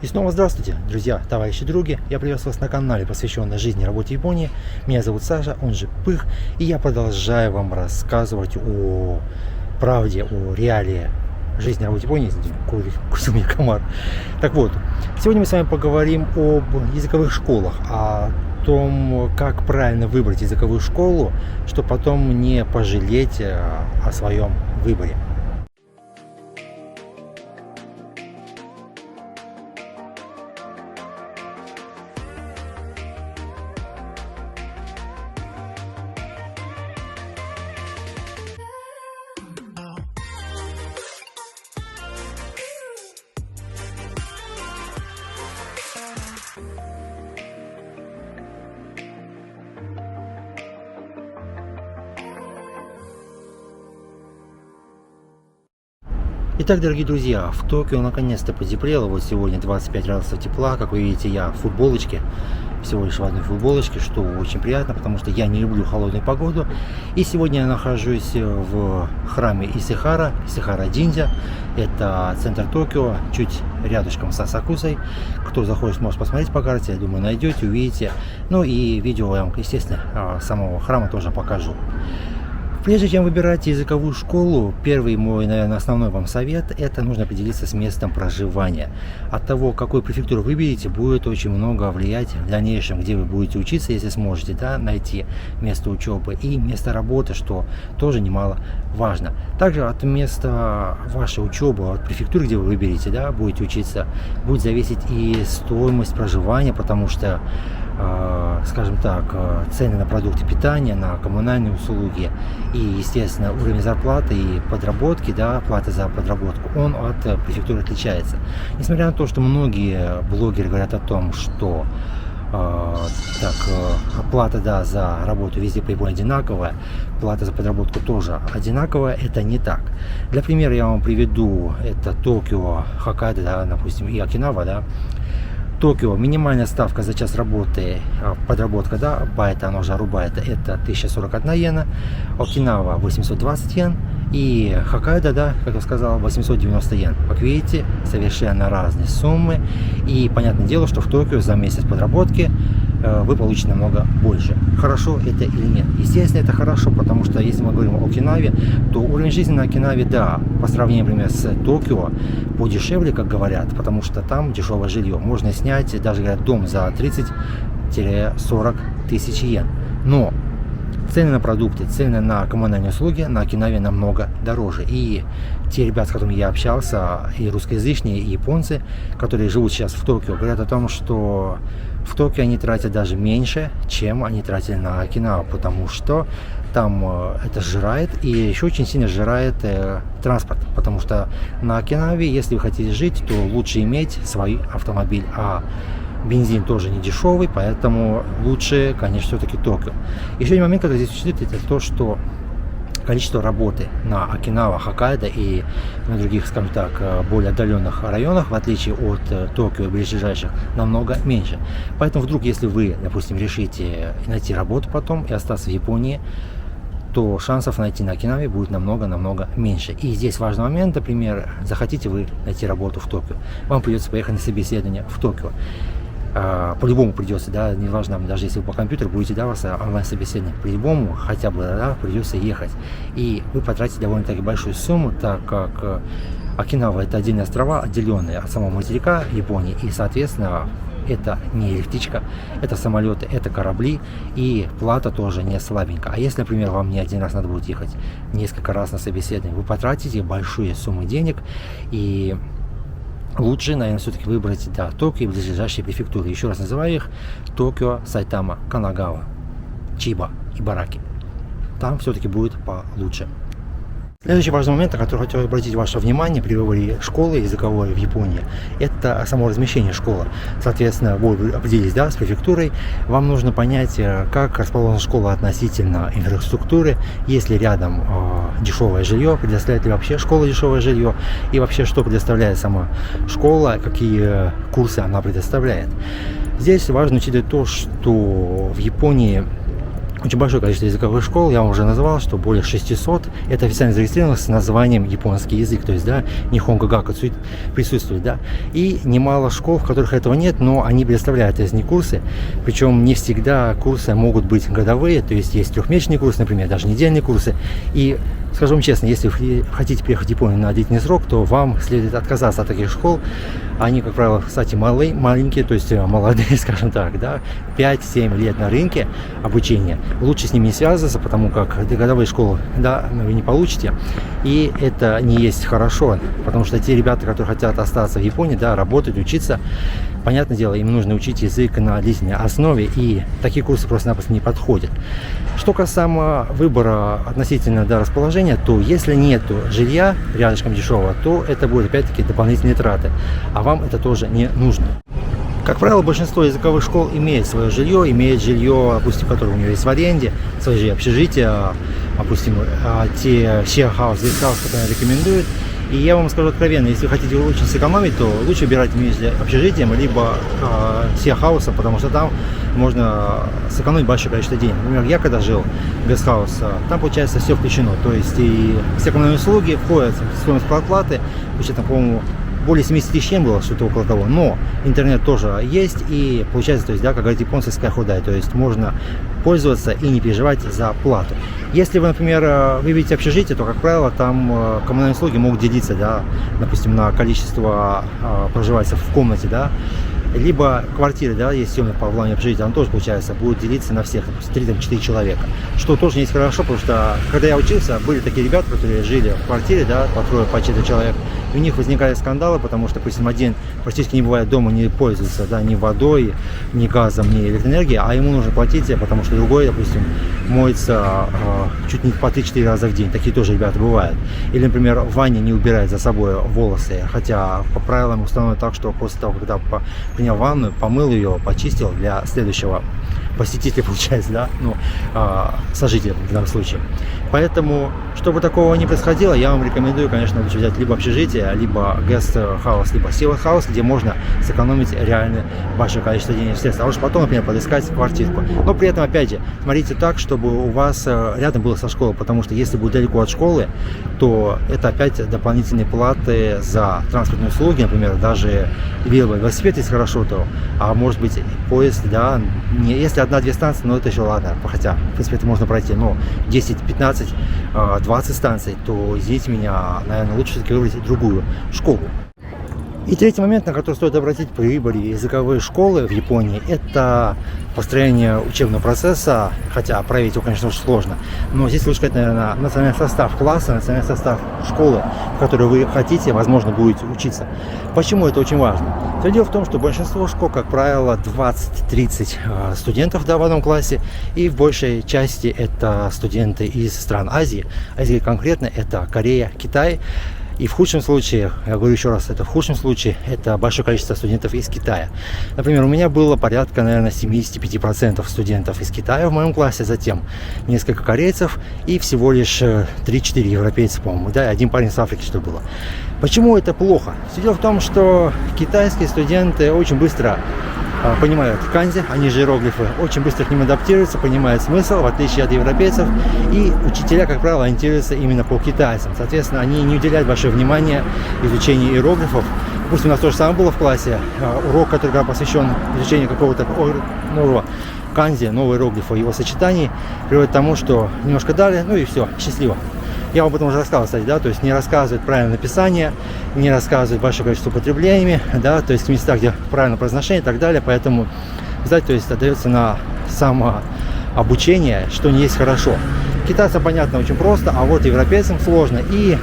И снова здравствуйте, друзья, товарищи, други. Я приветствую вас на канале, посвященном жизни и работе в Японии. Меня зовут Саша, он же Пых, и я продолжаю вам рассказывать о правде, о реалии жизни и работы в Японии. Кусил меня комар. Так вот, сегодня мы с вами поговорим об языковых школах, о том, как правильно выбрать языковую школу, чтобы потом не пожалеть о своем выборе. Итак, дорогие друзья, в Токио наконец-то потеплело. Вот сегодня 25 градусов тепла. Как вы видите, я в футболочке, всего лишь в одной футболочке, что очень приятно, потому что я не люблю холодную погоду. И сегодня я нахожусь в храме Исихара Дзиндзя. Это центр Токио, чуть рядышком с Асакусой. Кто захочет, может посмотреть по карте, я думаю, найдете, увидите. Ну и видео я вам, естественно, самого храма тоже покажу. Прежде чем выбирать языковую школу, первый мой, наверное, основной вам совет – это нужно определиться с местом проживания. От того, какую префектуру выберете, будет очень много влиять в дальнейшем, где вы будете учиться, если сможете, да, найти место учебы и место работы, что тоже немаловажно. Также от места вашей учебы, от префектуры, где вы выберете, да, будете учиться, будет зависеть и стоимость проживания, потому что, скажем так, цены на продукты питания, на коммунальные услуги и, естественно, уровень зарплаты и подработки, да, платы за подработку, он от префектуры отличается. Несмотря на то, что многие блогеры говорят о том, что оплата, да, за работу везде по Японии одинаковая, плата за подработку тоже одинаковая, это не так. Для примера я вам приведу, это Токио, Хоккайдо, да, допустим, и Окинава, да. Токио, минимальная ставка за час работы, подработка, да, байта, оно же арубайта, это 1041 йена, Окинава 820 йен и Хоккайдо, да, как я сказал, 890 йен. Как видите, совершенно разные суммы, и понятное дело, что в Токио за месяц подработки вы получите намного больше. Хорошо это или нет? Естественно, это хорошо, потому что если мы говорим о Окинаве, то уровень жизни на Окинаве, да, по сравнению, например, с Токио, подешевле, как говорят, потому что там дешевое жилье. Можно снять, даже говорят, дом за 30-40 тысяч йен. Но цены на продукты, цены на коммунальные услуги на Окинаве намного дороже. И те ребята, с которыми я общался, и русскоязычные, и японцы, которые живут сейчас в Токио, говорят о том, что в Токио они тратят даже меньше, чем они тратили на Окинаву, потому что там это сжирает, и еще очень сильно сжирает транспорт, потому что на Окинаве, если вы хотите жить, то лучше иметь свой автомобиль, а бензин тоже не дешевый, поэтому лучше, конечно, все-таки Токио. Еще один момент, который здесь учитывать, это то, что количество работы на Окинава, Хоккайдо и на других, скажем так, более отдаленных районах, в отличие от Токио и ближайших, намного меньше. Поэтому вдруг, если вы, допустим, решите найти работу потом и остаться в Японии, то шансов найти на Окинаве будет намного меньше. И здесь важный момент, например, захотите вы найти работу в Токио, вам придется поехать на собеседование в Токио. По-любому придется, да, неважно, даже если вы по компьютеру будете, да, у вас онлайн-собеседование, по-любому хотя бы, да, придется ехать. И вы потратите довольно-таки большую сумму, так как Окинава — это отдельные острова, отделенные от самого материка Японии, и, соответственно, это не электричка, это самолеты, это корабли, и плата тоже не слабенькая. А если, например, вам не один раз надо будет ехать несколько раз на собеседование, вы потратите большие суммы денег, и лучше, наверное, все-таки выбрать, да, Токио и ближайшие префектуры. Еще раз называю их: Токио, Сайтама, Канагава, Чиба и Бараки. Там все-таки будет получше. Следующий важный момент, на который хотел обратить ваше внимание при выборе школы языковой в Японии, это само размещение школы. Соответственно, вы определились, да, с префектурой, вам нужно понять, как расположена школа относительно инфраструктуры, есть ли рядом дешевое жилье, предоставляет ли вообще школа дешевое жилье, и вообще, что предоставляет сама школа, какие курсы она предоставляет. Здесь важно учитывать то, что в Японии очень большое количество языковых школ, я вам уже назвал, что более 600, это официально зарегистрировано с названием японский язык, то есть, да, Нихонго Гаку присутствует, да, и немало школ, в которых этого нет, но они предоставляют из них курсы, причем не всегда курсы могут быть годовые, то есть есть трехмесячные курсы, например, даже недельные курсы, и скажу вам честно, если вы хотите приехать в Японию на длительный срок, то вам следует отказаться от таких школ. Они, как правило, кстати, маленькие, то есть молодые, скажем так, да, 5-7 лет на рынке обучения. Лучше с ними не связываться, потому как годовые школы, да, вы не получите. И это не есть хорошо, потому что те ребята, которые хотят остаться в Японии, да, работать, учиться, понятное дело, им нужно учить язык на длительной основе, и такие курсы просто-напросто не подходят. Что касаемо выбора относительно до расположения, то если нет жилья рядышком дешевого, то это будет опять-таки дополнительные траты, а вам это тоже не нужно. Как правило, большинство языковых школ имеет свое жилье, допустим, которое у него есть в аренде, свои же общежития, допустим, те share-house, guest-house, которые рекомендуют. И я вам скажу откровенно, если вы хотите очень сэкономить, то лучше выбирать между общежитием либо share-хаусом, потому что там можно сэкономить большое количество денег. Например, я когда жил в гестхаус, там получается все включено, то есть и все коммунальные услуги входят в стоимость проплаты, там, по-моему, более 70 тысяч йен было, что-то около того, но интернет тоже есть, и получается, то есть, да, как говорят японцы, скайходай, то есть можно пользоваться и не переживать за плату. Если вы, например, выберете общежитие, то, как правило, там коммунальные услуги могут делиться, да, допустим, на количество проживальцев в комнате, да, либо квартиры, да, есть съемные по плану общежития, он тоже, получается, будет делиться на всех, 3-4 человека, что тоже не есть хорошо, потому что, когда я учился, были такие ребята, которые жили в квартире, да, по 3-4 человек, и у них возникали скандалы, потому что, допустим, один практически не бывает дома, не пользуется, да, ни водой, ни газом, ни электроэнергией, а ему нужно платить, потому что другой, допустим, моется чуть не по 3-4 раза в день, такие тоже ребята бывают. Или, например, в ванне не убирает за собой волосы, хотя по правилам установлено так, что после того, когда принял ванну, помыл ее, почистил для следующего посетителя, получается, да, ну, сожителя в данном случае. Поэтому, чтобы такого не происходило, я вам рекомендую, конечно, лучше взять либо общежитие, либо guest-house, либо share-house, где можно сэкономить реально большое количество денежных средств, а уж потом, например, подыскать квартирку. Но при этом, опять же, смотрите так, чтобы у вас рядом было со школой, потому что если будет далеко от школы, то это опять дополнительные платы за транспортные услуги, например, даже велосипед, если хорошо, то, а может быть поезд, да, не, если 1-2 станции, но это еще ладно, хотя, в принципе, это можно пройти, но 10, 15, 20 станций, то извините меня, наверное, лучше все-таки выбрать другую школу. И третий момент, на который стоит обратить при выборе языковой школы в Японии, это построение учебного процесса, хотя проверить его, конечно, очень сложно, но здесь лучше сказать, наверное, национальный состав класса, национальный состав школы, в которой вы хотите, возможно, будете учиться. Почему это очень важно? Все дело в том, что большинство школ, как правило, 20-30 студентов, да, в одном классе, и в большей части это студенты из стран Азии, а если конкретно это Корея, Китай. И в худшем случае, я говорю еще раз, это в худшем случае, это большое количество студентов из Китая. Например, у меня было порядка, наверное, 75% студентов из Китая в моем классе, затем несколько корейцев и всего лишь 3-4 европейца, по-моему, да, и один парень с Африки, что было. Почему это плохо? Все дело в том, что китайские студенты очень быстро понимают канзи, они же иероглифы, очень быстро к ним адаптируются, понимают смысл, в отличие от европейцев. И учителя, как правило, ориентируются именно по китайцам. Соответственно, они не уделяют большое внимание изучению иероглифов. Пусть у нас то же самое было в классе, урок, который посвящен изучению какого-то нового канзи, нового иероглифа, его сочетаний, приводит к тому, что немножко дали, ну и все, счастливо. Я об этом уже рассказывал, кстати, да, то есть не рассказывает правильное написание, не рассказывает большое количество употреблениями, да, то есть в местах, где правильное произношение и так далее, поэтому, знаете, то есть отдается на самообучение, что не есть хорошо. Китайцам, понятно, очень просто, а вот европейцам сложно, и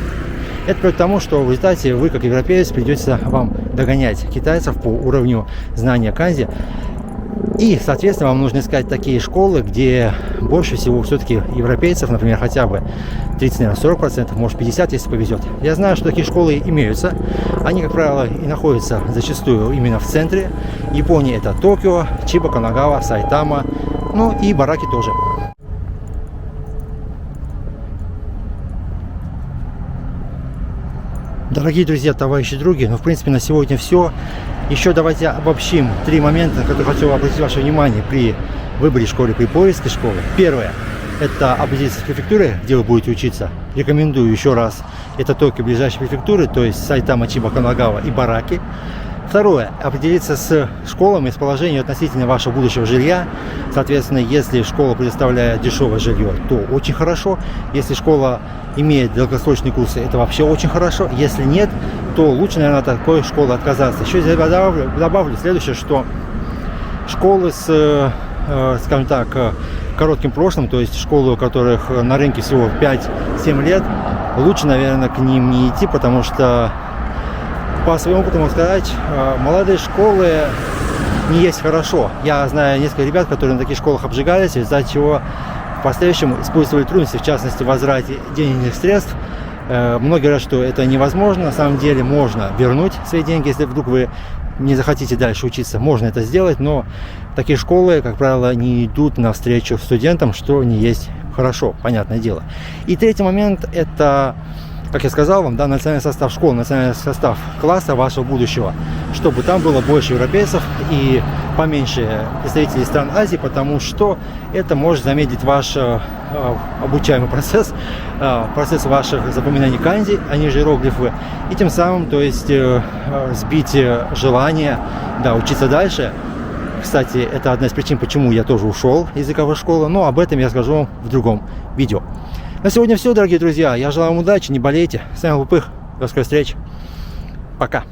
это приводит к тому, что в результате вы, как европеец, придется вам догонять китайцев по уровню знания канзи. И, соответственно, вам нужно искать такие школы, где больше всего все-таки европейцев, например, хотя бы 30-40%, может 50%, если повезет. Я знаю, что такие школы имеются. Они, как правило, и находятся зачастую именно в центре Японии. Это Токио, Чиба, Канагава, Сайтама, ну и Бараки тоже. Дорогие друзья, товарищи, други, ну, в принципе, на сегодня все. Еще давайте обобщим 3 момента, на которые хотел обратить ваше внимание при выборе школы, при поиске школы. Первое. Это определиться с префектурой, где вы будете учиться. Рекомендую еще раз. Это Токио, ближайшие префектуры, то есть Сайтама, Чиба, Канагава и Бараки. Второе. Определиться с школами, с положением относительно вашего будущего жилья. Соответственно, если школа предоставляет дешевое жилье, то очень хорошо. Если школа имеет долгосрочные курсы, это вообще очень хорошо. Если нет, то лучше, наверное, от такой школы отказаться. Еще здесь добавлю следующее, что школы с, скажем так, коротким прошлым, то есть школы, у которых на рынке всего 5-7 лет, лучше, наверное, к ним не идти, потому что по своему опыту могу сказать, молодые школы не есть хорошо. Я знаю несколько ребят, которые на таких школах обжигались, из-за чего в последующем использовали трудности, в частности, в возврате денежных средств. Многие говорят, что это невозможно. На самом деле можно вернуть свои деньги, если вдруг вы не захотите дальше учиться. Можно это сделать, но такие школы, как правило, не идут навстречу студентам, что не есть хорошо, понятное дело. И третий момент – это, как я сказал вам, да, национальный состав школы, национальный состав класса вашего будущего, чтобы там было больше европейцев и поменьше представителей стран Азии, потому что это может замедлить ваш обучаемый процесс, процесс ваших запоминаний канзи, они же иероглифы, и тем самым, то есть, сбить желание, да, учиться дальше. Кстати, это одна из причин, почему я тоже ушел из языковой школы, но об этом я скажу вам в другом видео. На сегодня все, дорогие друзья. Я желаю вам удачи, не болейте. С вами был Пых. До скорой встречи. Пока.